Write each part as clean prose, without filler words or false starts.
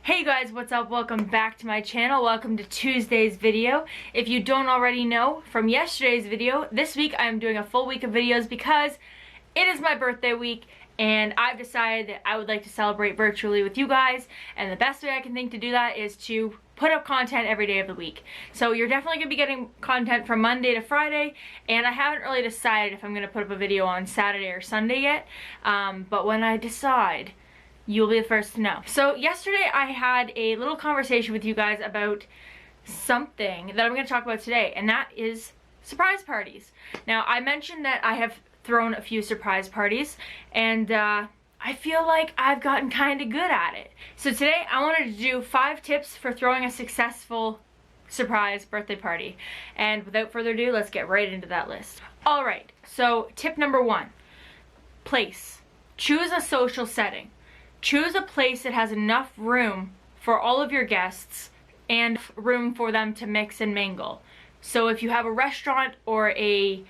Hey guys, what's up? Welcome back to my channel. Welcome to Tuesday's video. If you don't already know from yesterday's video, this week I'm doing a full week of videos because it is my birthday week and I've decided that I would like to celebrate virtually with you guys, and the best way I can think to do that is to put up content every day of the week. So you're definitely going to be getting content from Monday to Friday, and I haven't really decided if I'm going to put up a video on Saturday or Sunday yet, but when I decide, you'll be the first to know. So yesterday I had a little conversation with you guys about something that I'm going to talk about today, and that is surprise parties. Now, I mentioned that I have thrown a few surprise parties, and I feel like I've gotten kind of good at it. So today I wanted to do 5 tips for throwing a successful surprise birthday party. And without further ado, let's get right into that list. Alright, so tip number 1, place. Choose a social setting. Choose a place that has enough room for all of your guests and room for them to mix and mingle. So if you have a restaurant or a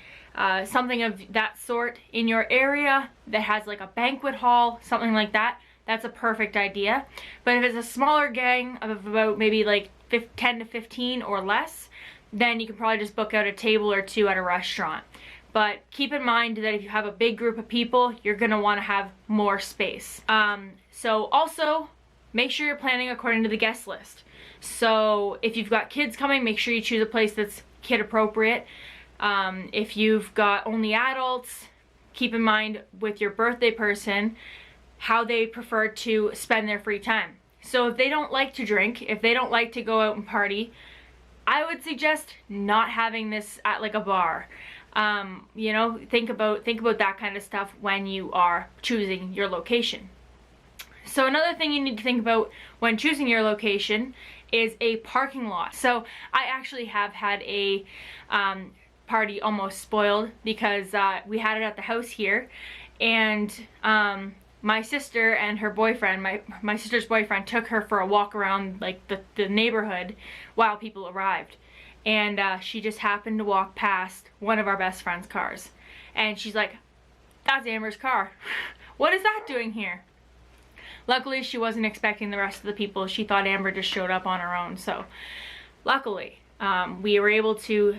something of that sort in your area that has like a banquet hall, something like that, that's a perfect idea. But if it's a smaller gang of about maybe like 10 to 15 or less, then you can probably just book out a table or two at a restaurant. But keep in mind that if you have a big group of people, you're going to want to have more space. So also, make sure you're planning according to the guest list. So if you've got kids coming, make sure you choose a place that's kid appropriate. If you've got only adults, keep in mind with your birthday person how they prefer to spend their free time. So if they don't like to drink, if they don't like to go out and party, I would suggest not having this at like a bar. You know, think about that kind of stuff when you are choosing your location. So another thing you need to think about when choosing your location is a parking lot. So I actually have had a party almost spoiled because we had it at the house here, and my sister and her boyfriend, my sister's boyfriend, took her for a walk around like the neighborhood while people arrived. And she just happened to walk past one of our best friend's cars. And she's like, "That's Amber's car. What is that doing here?" Luckily, she wasn't expecting the rest of the people. She thought Amber just showed up on her own. So, luckily, we were able to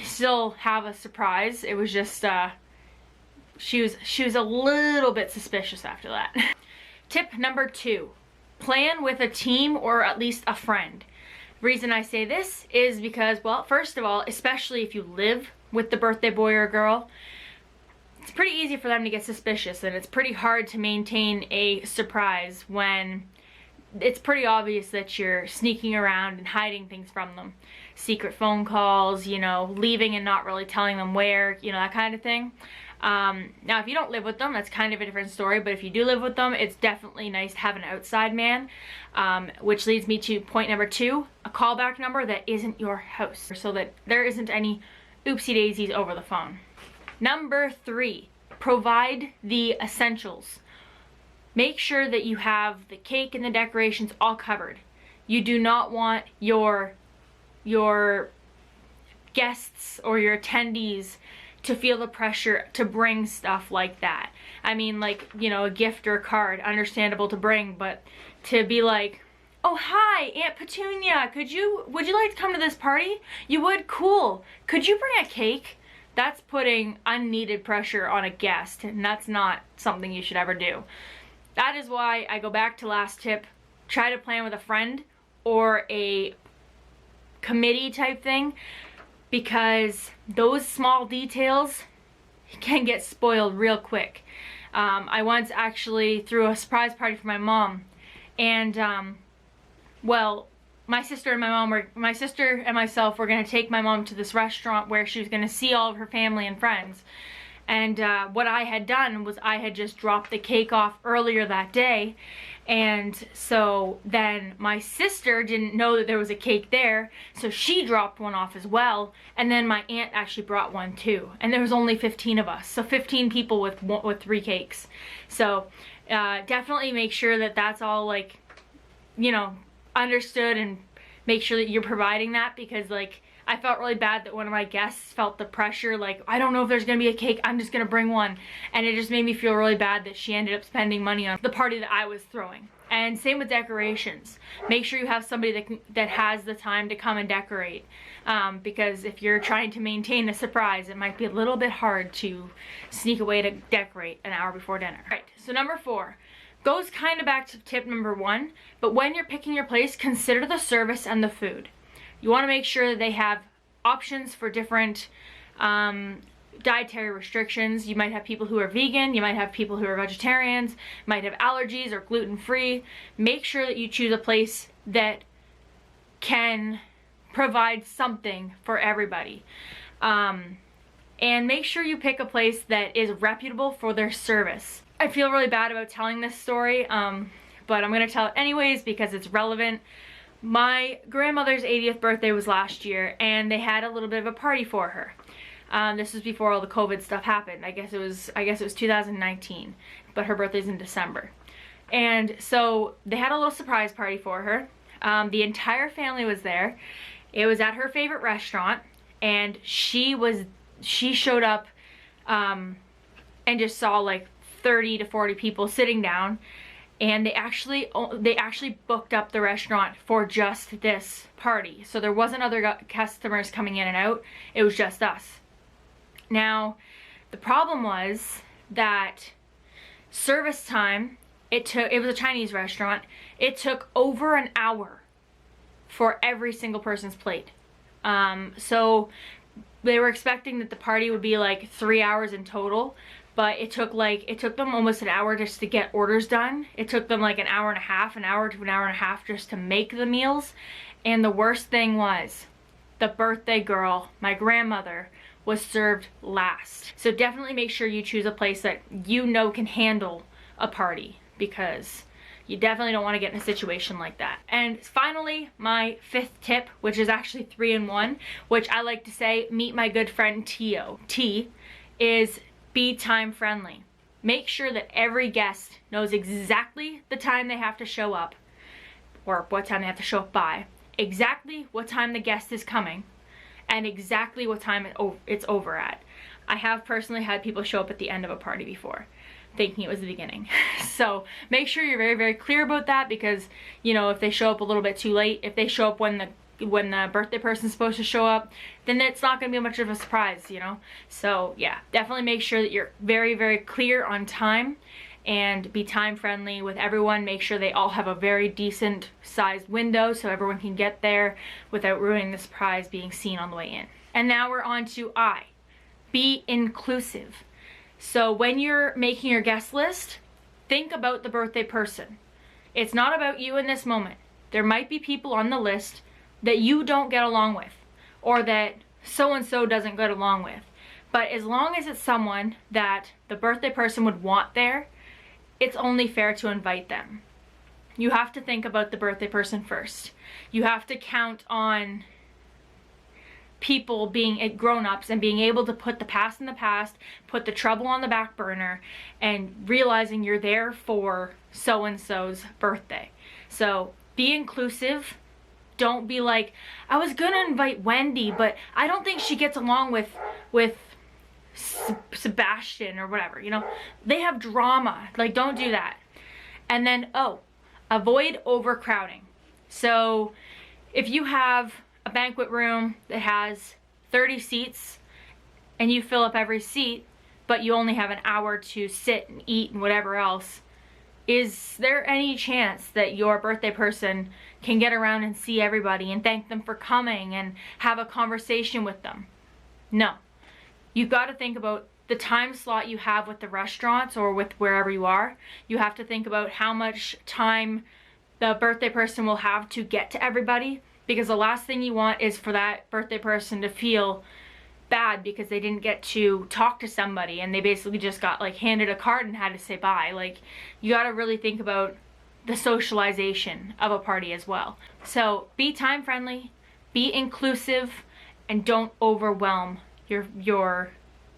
still have a surprise. It was just, she was a little bit suspicious after that. Tip number 2, plan with a team or at least a friend. The reason I say this is because, well, first of all, especially if you live with the birthday boy or girl, it's pretty easy for them to get suspicious, and it's pretty hard to maintain a surprise when it's pretty obvious that you're sneaking around and hiding things from them. Secret phone calls, you know, leaving and not really telling them where, you know, that kind of thing. Now, if you don't live with them, that's kind of a different story, but if you do live with them, it's definitely nice to have an outside man, which leads me to point number 2, a callback number that isn't your house, so that there isn't any oopsie daisies over the phone. Number 3, provide the essentials. Make sure that you have the cake and the decorations all covered. You do not want your guests or your attendees to feel the pressure to bring stuff like that. I mean, like, you know, a gift or a card, understandable to bring, but to be like, "Oh, hi, Aunt Petunia, would you like to come to this party? You would? Cool. Could you bring a cake?" That's putting unneeded pressure on a guest, and that's not something you should ever do. That is why I go back to last tip, try to plan with a friend or a committee type thing, because those small details can get spoiled real quick. I once actually threw a surprise party for my mom, and well, my sister and myself were going to take my mom to this restaurant where she was going to see all of her family and friends. And what I had done was I had just dropped the cake off earlier that day, and so then my sister didn't know that there was a cake there, so she dropped one off as well, and then my aunt actually brought one too, and there was only 15 of us, so 15 people with 3 cakes. So definitely make sure that that's all, like, you know, understood, and make sure that you're providing that, because like I felt really bad that one of my guests felt the pressure, like, I don't know if there's gonna be a cake, I'm just gonna bring one. And it just made me feel really bad that she ended up spending money on the party that I was throwing. And same with decorations. Make sure you have somebody that has the time to come and decorate. Because if you're trying to maintain a surprise, it might be a little bit hard to sneak away to decorate an hour before dinner. All right, so number 4 goes kind of back to tip number 1, but when you're picking your place, consider the service and the food. You want to make sure that they have options for different dietary restrictions. You might have people who are vegan, you might have people who are vegetarians, might have allergies or gluten-free. Make sure that you choose a place that can provide something for everybody. And make sure you pick a place that is reputable for their service. I feel really bad about telling this story, but I'm going to tell it anyways because it's relevant. My grandmother's 80th birthday was last year, and they had a little bit of a party for her. This was before all the COVID stuff happened. I guess it was 2019, but her birthday's in December. And so they had a little surprise party for her. The entire family was there. It was at her favorite restaurant, and she showed up and just saw like 30 to 40 people sitting down, and they actually booked up the restaurant for just this party. So there wasn't other customers coming in and out. It was just us. Now, the problem was that service time, it was a Chinese restaurant, it took over an hour for every single person's plate. So they were expecting that the party would be like 3 hours in total, but it took them almost an hour just to get orders done. It took them like an hour to an hour and a half just to make the meals. And the worst thing was, the birthday girl, my grandmother, was served last. So definitely make sure you choose a place that you know can handle a party, because you definitely don't want to get in a situation like that. And finally, my 5th tip, which is actually 3 in 1, which I like to say, meet my good friend Tio. T is be time friendly. Make sure that every guest knows exactly the time they have to show up, or what time they have to show up by, exactly what time the guest is coming, and exactly what time it's over at. I have personally had people show up at the end of a party before, thinking it was the beginning. So make sure you're very, very clear about that, because, you know, if they show up a little bit too late, if they show up when the birthday person's supposed to show up, then it's not going to be much of a surprise, you know? So yeah, definitely make sure that you're very, very clear on time, and be time friendly with everyone. Make sure they all have a very decent sized window so everyone can get there without ruining the surprise being seen on the way in. And now we're on to I. Be inclusive. So when you're making your guest list, think about the birthday person. It's not about you in this moment. There might be people on the list that you don't get along with, or that so-and-so doesn't get along with. But as long as it's someone that the birthday person would want there, it's only fair to invite them. You have to think about the birthday person first. You have to count on people being grown-ups and being able to put the past in the past, put the trouble on the back burner, and realizing you're there for so-and-so's birthday. So be inclusive. Don't be like, I was gonna invite Wendy, but I don't think she gets along with Sebastian or whatever, you know? They have drama. Like, don't do that. And then, avoid overcrowding. So if you have a banquet room that has 30 seats and you fill up every seat, but you only have an hour to sit and eat and whatever else, is there any chance that your birthday person can get around and see everybody and thank them for coming and have a conversation with them? No. You've got to think about the time slot you have with the restaurants or with wherever you are. You have to think about how much time the birthday person will have to get to everybody, because the last thing you want is for that birthday person to feel bad because they didn't get to talk to somebody and they basically just got like handed a card and had to say bye. Like, you got to really think about the socialization of a party as well. So be time friendly, be inclusive, and don't overwhelm your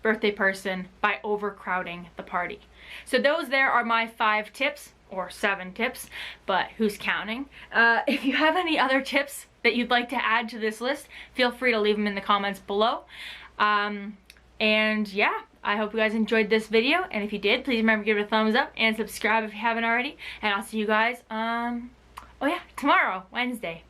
birthday person by overcrowding the party. So those there are my 5 tips, or 7 tips, but who's counting? If you have any other tips that you'd like to add to this list, feel free to leave them in the comments below. And yeah, I hope you guys enjoyed this video, and if you did, please remember to give it a thumbs up and subscribe if you haven't already. And I'll see you guys, oh yeah, tomorrow, Wednesday.